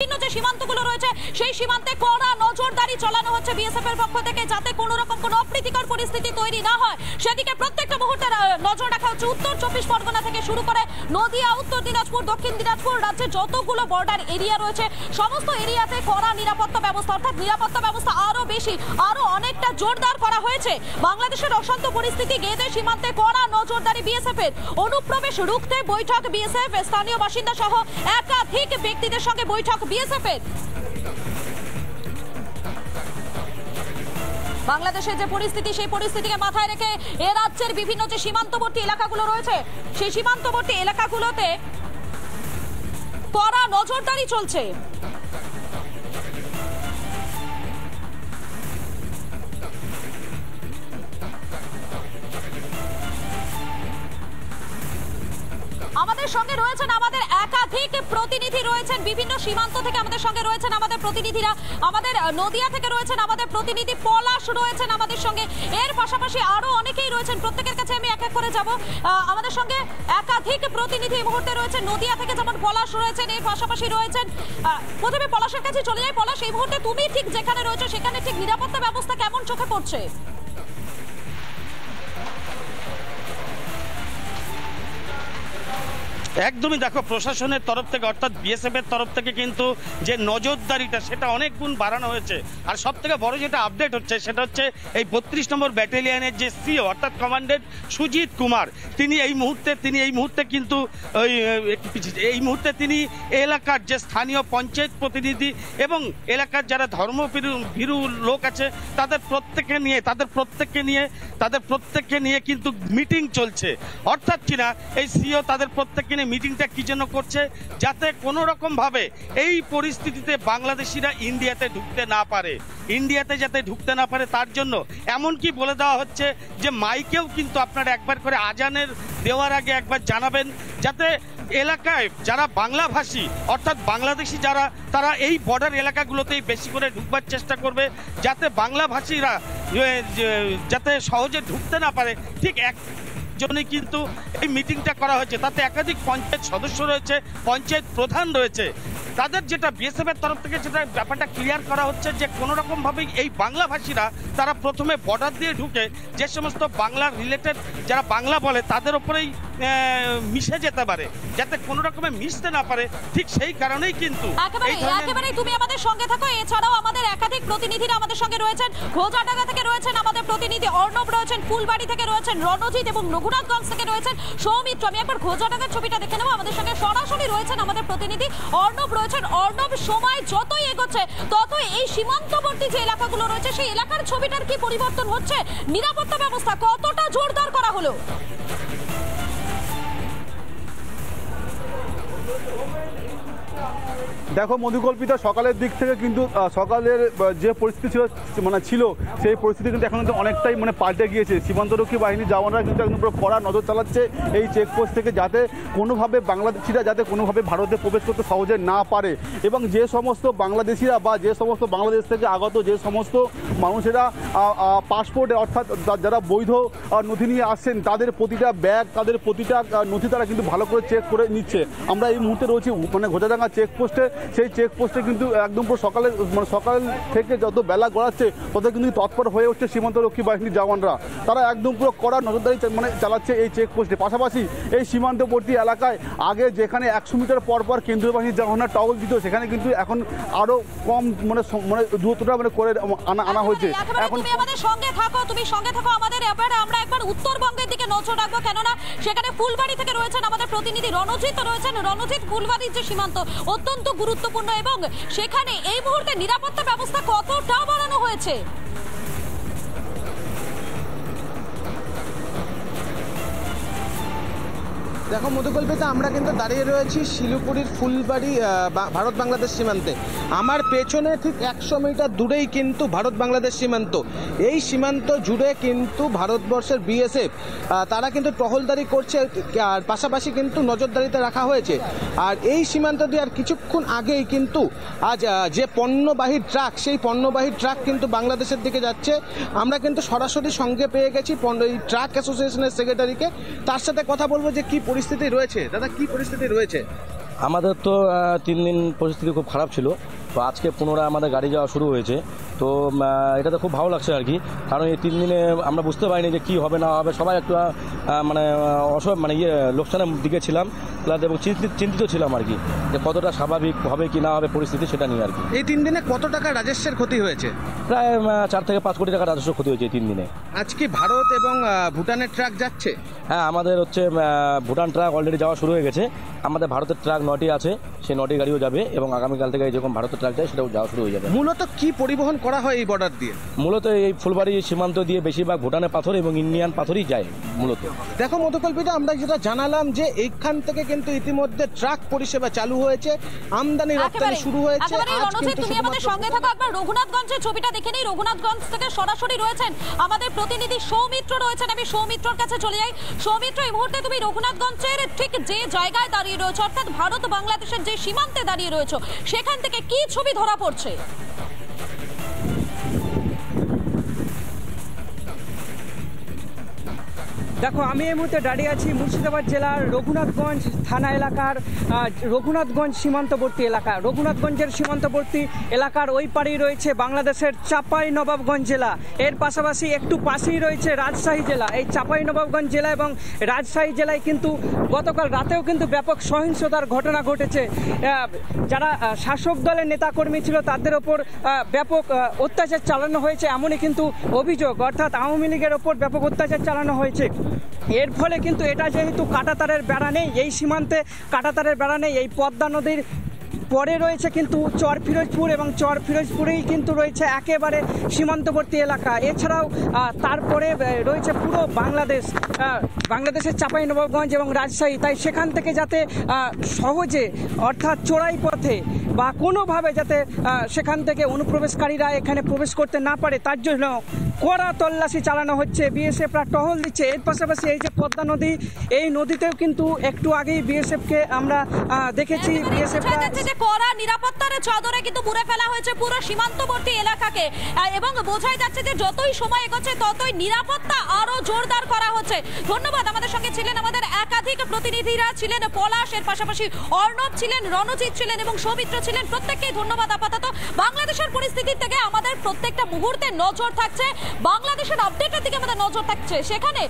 যে সীমান্তগুলো রয়েছে সেই সীমান্তে কড়া নজরদারি চালানো হচ্ছে বিএসএফ এর পক্ষ থেকে, যাতে কোনো রকম কোনো অপ্রীতিকর পরিস্থিতি তৈরি না হয় সেদিকে প্রত্যেকটা মুহূর্তে নজর রাখা হচ্ছে। উত্তর 24 পরগনা থেকে শুরু করে নদিয়া, উত্তর দিনাজপুর, দক্ষিণ দিনাজপুর রাজ্যের যতগুলো বর্ডার এরিয়া রয়েছে সমস্ত এরিয়াতে কড়া নিরাপত্তা ব্যবস্থা, অর্থাৎ নিরাপত্তা ব্যবস্থা আরো বেশি, আরো অনেকটা জোরদার করা হয়েছে। বাংলাদেশের অশান্ত পরিস্থিতি গেদে সীমান্তে কড়া নজরদারি বিএসএফ এর। অনুপ্রবেশ রুখতে বৈঠক বিএসএফ, স্থানীয় বাসিন্দা সহ একাধিক ব্যক্তিদের সঙ্গে বৈঠক বিএসএফ এর। বাংলাদেশের যে পরিস্থিতি সেই পরিস্থিতিকে মাথায় রেখে এ রাজ্যের বিভিন্ন যে সীমান্তবর্তী এলাকাগুলো রয়েছে সেই সীমান্তবর্তী এলাকাগুলোতে কড়া নজরদারি চলছে। আমাদের সঙ্গে রয়েছেন আমাদের একাধিক প্রতিনিধি রয়েছেন বিভিন্ন সীমান্ত থেকে, আমাদের সঙ্গে রয়েছেন আমাদের প্রতিনিধিরা, আমাদের নদিয়া থেকে রয়েছেন আমাদের প্রতিনিধি পলাশ রয়েছেন আমাদের সঙ্গে, এর পাশাপাশি আরো অনেকেই রয়েছেন, প্রত্যেকের কাছে আমি এক এক করে যাব। আমাদের সঙ্গে একাধিক প্রতিনিধি এই মুহূর্তে রয়েছেন, নদিয়া থেকে যেমন পলাশ রয়েছেন, এর পাশাপাশি রয়েছেন, প্রথমে পলাশের কাছে চলে যাই। পলাশ, এই মুহূর্তে তুমি ঠিক যেখানে রয়েছে সেখানে ঠিক নিরাপত্তা ব্যবস্থা কেমন চোখে পড়ছে? একদমই দেখো, প্রশাসনের তরফ থেকে অর্থাৎ বিএসএফ এর তরফ থেকে কিন্তু যে নজরদারিটা সেটা অনেক গুণ বাড়ানো হয়েছে। আর সব থেকে বড় যেটা আপডেট হচ্ছে সেটা হচ্ছে এই 32 নম্বর ব্যাটালিয়নের যে সিও অর্থাৎ কমান্ডেন্ট সুজিত কুমার, তিনি এই মুহূর্তে কিন্তু এই মুহূর্তে তিনি এলাকার যে স্থানীয় পঞ্চায়েত প্রতিনিধি এবং এলাকার যারা ধর্মভীরু লোক আছে তাদের প্রত্যেককে নিয়ে কিন্তু মিটিং চলছে। অর্থাৎ কিনা এই সিও তাদের প্রত্যেককে নিয়ে মিটিংটা কি জন্য করছে, যাতে কোনো রকম ভাবে এই পরিস্থিতিতে বাংলাদেশিরা ইন্ডিয়াতে ঢুকতে না পারে তার জন্য এমনকি বলে দেওয়া হচ্ছে যে মাইকেও কিন্তু আপনারা একবার করে আজানের দেওয়ার আগে একবার জানাবেন, যাতে এলাকায় যারা বাংলাভাষী অর্থাৎ বাংলাদেশি যারা তারা এই বর্ডার এলাকাগুলোতেই বেশি করে ঢুকবার চেষ্টা করবে, যাতে বাংলাভাষীরা যাতে সহজে ঢুকতে না পারে। ঠিক এক জন্যই কিন্তু এই মিটিংটা করা হয়েছে। তাতে একাধিক পঞ্চায়েত সদস্য রয়েছে, পঞ্চায়েত প্রধান রয়েছে, তাদের যেটা বিএসএফ এর তরফ থেকে যেটা ব্যাপারটা ক্লিয়ার করা হচ্ছে যে কোনো রকমভাবেই এই বাংলাভাষীরা তারা প্রথমে বর্ডার দিয়ে ঢুকে যে সমস্ত বাংলা রিলেটেড যারা বাংলা বলে তাদের ওপরেই মিশে যেতে পারে, যাতে কোনো রকমে মিশতে না পারে। ঠিক সেই কারণেই কিন্তু একেবারে তুমি আমাদের সঙ্গে থাকো। এছাড়াও আমাদের একাধিক প্রতিনিধিরা আমাদের সঙ্গে রয়েছেন, ঘোজাডাঙ্গা থেকে রয়েছেন আমাদের প্রতিনিধি অর্ণব রয়েছেন, ফুলবাড়ি থেকে রয়েছেন রণজিৎ এবং রঘুনাথগঞ্জ থেকে রয়েছেন সৌমিত্র। আমি একবার ঘোজাডাঙ্গার ছবিটা দেখে নেবো। আমাদের সঙ্গে সরাসরি রয়েছেন আমাদের প্রতিনিধি অর্ণব রয়েছেন। অর্ণব, সময় যতই এগোচ্ছে ততই এই সীমান্তবর্তী যে এলাকাগুলো রয়েছে সেই এলাকার ছবিটার কি পরিবর্তন হচ্ছে? নিরাপত্তা ব্যবস্থা কতটা জোরদার করা হলো? দেখো মধুকল্পিতা, সকালের দিক থেকে কিন্তু সকালের যে পরিস্থিতি ছিল সেই পরিস্থিতি কিন্তু এখন কিন্তু অনেকটাই পাল্টে গিয়েছে। সীমান্তরক্ষী বাহিনীর জওয়ানরা কিন্তু একদম পুরো কড়া নজর চালাচ্ছে এই চেকপোস্ট থেকে, যাতে কোনোভাবে বাংলাদেশিরা কোনোভাবে ভারতে প্রবেশ করতে সহজে না পারে। এবং যে সমস্ত বাংলাদেশিরা বা যে সমস্ত বাংলাদেশ থেকে আগত যে সমস্ত মানুষেরা পাসপোর্টে অর্থাৎ যারা বৈধ নথি নিয়ে আসছেন তাদের প্রতিটা ব্যাগ, তাদের প্রতিটা নথি তারা কিন্তু ভালো করে চেক করে নিচ্ছে। আমরা এই মুহূর্তে রয়েছি ঘোজাডাঙ্গা চেকপোস্টে। সেই চেকপোস্টে কিন্তু একদম পুরো সকাল থেকে যত বেলা গড়াচ্ছে তত কিন্তু তৎপর হয়ে উঠছে সীমান্তরক্ষী বাহিনীর জওয়ানরা। তারা একদম পুরো কড়া নজরদারি চালাচ্ছে এই চেকপোস্টে। পাশাপাশি এই সীমান্তবর্তী এলাকায় আগে যেখানে 100 মিটার পর পর কেন্দ্রীয় বাহিনীর জওয়ানরা টহল দিত, সেখানে কিন্তু এখন আরো কম দূরত্বটা করে আনা হয়েছে। এখন তুমি আমাদের সঙ্গে থাকো, আমাদের ব্যাপারে আমরা একবার উত্তরবঙ্গের দিকে নজর রাখবো, কেননা সেখানে ফুলবাড়ি থেকে রয়েছেন আমাদের প্রতিনিধি রণজিৎ রয়েছেন। রণজিৎ, ফুলবাড়ির যে সীমান্ত অত্যন্ত গুরুত্বপূর্ণ এবং সেখানে এই মুহূর্তে নিরাপত্তা ব্যবস্থা কতটা বাড়ানো হয়েছে? দেখো মধুকল্পিতা, আমরা কিন্তু দাঁড়িয়ে রয়েছি শিলিগুড়ির ফুলবাড়ি ভারত বাংলাদেশ সীমান্তে। আমার পেছনে ঠিক 100 মিটার দূরেই কিন্তু ভারত বাংলাদেশ সীমান্ত। এই সীমান্ত জুড়ে কিন্তু ভারতবর্ষের বিএসএফ তারা কিন্তু টহলদারি করছে, আর পাশাপাশি কিন্তু নজরদারিতে রাখা হয়েছে। আর এই সীমান্ত দিয়ে আর কিছুক্ষণ আগেই কিন্তু আজ যে পণ্যবাহী ট্রাক, সেই পণ্যবাহী ট্রাক কিন্তু বাংলাদেশের দিকে যাচ্ছে। আমরা কিন্তু সরাসরি সঙ্গে পেয়ে গেছি এই ট্রাক অ্যাসোসিয়েশনের সেক্রেটারিকে। তার সাথে কথা বলবো যে কি পরিস্থিতি রয়েছে। দাদা, কি পরিস্থিতি রয়েছে? আমাদের তো 3 দিন পরিস্থিতি খুব খারাপ ছিল, তো আজকে পুনরায় আমাদের গাড়ি যাওয়া শুরু হয়েছে। তো এটাতে খুব ভালো লাগছে আর কি, কারণ এই 3 দিনে আমরা বুঝতে পারিনি যে কী হবে না হবে, সবাই একটু মানে লোকসানের দিকে ছিলাম প্লাস এবং চিন্তিত ছিলাম আর কি, যে কতটা স্বাভাবিক হবে কি না হবে পরিস্থিতি সেটা নিয়ে আর কি। এই 3 দিনে কত টাকা রাজস্বের ক্ষতি হয়েছে? প্রায় 4 থেকে 5 কোটি টাকা রাজস্ব ক্ষতি হয়েছে এই 3 দিনে। আজকে ভারত এবং ভুটানের ট্রাক যাচ্ছে? হ্যাঁ, আমাদের হচ্ছে ভুটান ট্রাক অলরেডি যাওয়া শুরু হয়ে গেছে। আমাদের ভারতের ট্রাক 9টি আছে, সেই 9টি গাড়িও যাবে এবং আগামীকাল থেকে যেরকম ভারতের ট্রাক যায় সেটাও যাওয়া শুরু হয়ে যাবে। মূলত কি পরিবহন করা হয় এই বর্ডার দিয়ে? মূলত এই ফুলবাড়ি সীমান্ত দিয়ে বেশিরভাগ ভুটানের পাথর এবং ইন্ডিয়ান পাথরই যায় মূলত। দেখো মধুকল্পিতা, আমরা যেটা জানালাম যে এইখান থেকে কিন্তু ইতিমধ্যে ট্রাক পরিষেবা চালু হয়েছে, আমদানি রপ্তানি শুরু হয়েছে। তুমি আমাদের সঙ্গে থাকো, একবার রঘুনাথগঞ্জের ছবিটা দেখে নিই। রঘুনাথগঞ্জ থেকে সরাসরি রয়েছেন আমাদের প্রতিনিধি সৌমিত্র রয়েছেন। আমি সৌমিত্রর কাছে চলে যাই। সৌমিত্র, এই মুহূর্তে তুমি রঘুনাথগঞ্জের ঠিক যে জায়গায় দাঁড়িয়ে রয়েছে, অর্থাৎ ভারত বাংলাদেশের যে সীমান্তে দাঁড়িয়ে রয়েছে, সেখান থেকে কি ছবি ধরা পড়ছে? দেখো, আমি এই মুহূর্তে দাঁড়িয়ে আছি মুর্শিদাবাদ জেলার রঘুনাথগঞ্জ থানা এলাকার রঘুনাথগঞ্জ সীমান্তবর্তী এলাকা। রঘুনাথগঞ্জের সীমান্তবর্তী এলাকার ওই পারেই রয়েছে বাংলাদেশের চাঁপাইনবাবগঞ্জ জেলা, এর পাশাপাশি একটু পাশেই রয়েছে রাজশাহী জেলা। এই চাঁপাইনবাবগঞ্জ জেলা এবং রাজশাহী জেলায় কিন্তু গতকাল রাতেও কিন্তু ব্যাপক সহিংসতার ঘটনা ঘটেছে। যারা শাসক দলের নেতাকর্মী ছিল তাদের ওপর ব্যাপক অত্যাচার চালানো হয়েছে, এমনই কিন্তু অভিযোগ। অর্থাৎ আওয়ামী লীগের ওপর ব্যাপক অত্যাচার চালানো হয়েছে। এর ফলে কিন্তু এটা যেহেতু কাঁটাতারের বেড়া নেই, এই সীমান্তে কাঁটাতারের বেড়া নেই, এই পদ্মা নদীর পরে রয়েছে কিন্তু চর ফিরোজপুর এবং চর ফিরোজপুরেই কিন্তু রয়েছে একেবারে সীমান্তবর্তী এলাকা। এছাড়াও তারপরে রয়েছে পুরো বাংলাদেশের চাঁপাইনবাবগঞ্জ এবং রাজশাহী। তাই সেখান থেকে যাতে সহজে অর্থাৎ চোরাই পথে বা কোনোভাবে যাতে সেখান থেকে অনুপ্রবেশকারীরা এখানে প্রবেশ করতে না পারে, তার জন্য কড়া তল্লাশি চালানো হচ্ছে। বিএসএফরা টহল দিচ্ছে। এর পাশাপাশি এই যে পদ্মা নদী, এই নদীতেও কিন্তু একটু আগেই বিএসএফকে আমরা দেখেছি। বিএসএফরা কড়া নিরাপত্তার চাদরে কিন্তু মুড়ে ফেলা হয়েছে পুরো সীমান্তবর্তী এলাকাকে, এবং বোঝাই যাচ্ছে যে যতই সময় এগোচ্ছে ততই নিরাপত্তা আরো জোরদার করা হচ্ছে। ধন্যবাদ। আমাদের সঙ্গে ছিলেন আমাদের একাধিক প্রতিনিধিরা, ছিলেন পলাশ, এর পাশাপাশি অর্ণব ছিলেন, রণজিৎ ছিলেন এবং সৌমিত্র ছিলেন। প্রত্যেককেই ধন্যবাদ। আপাতত বাংলাদেশের পরিস্থিতির থেকে আমাদের প্রত্যেকটা মুহূর্তে নজর থাকছে, বাংলাদেশের আপডেটের দিকে আমাদের নজর থাকছে। সেখানে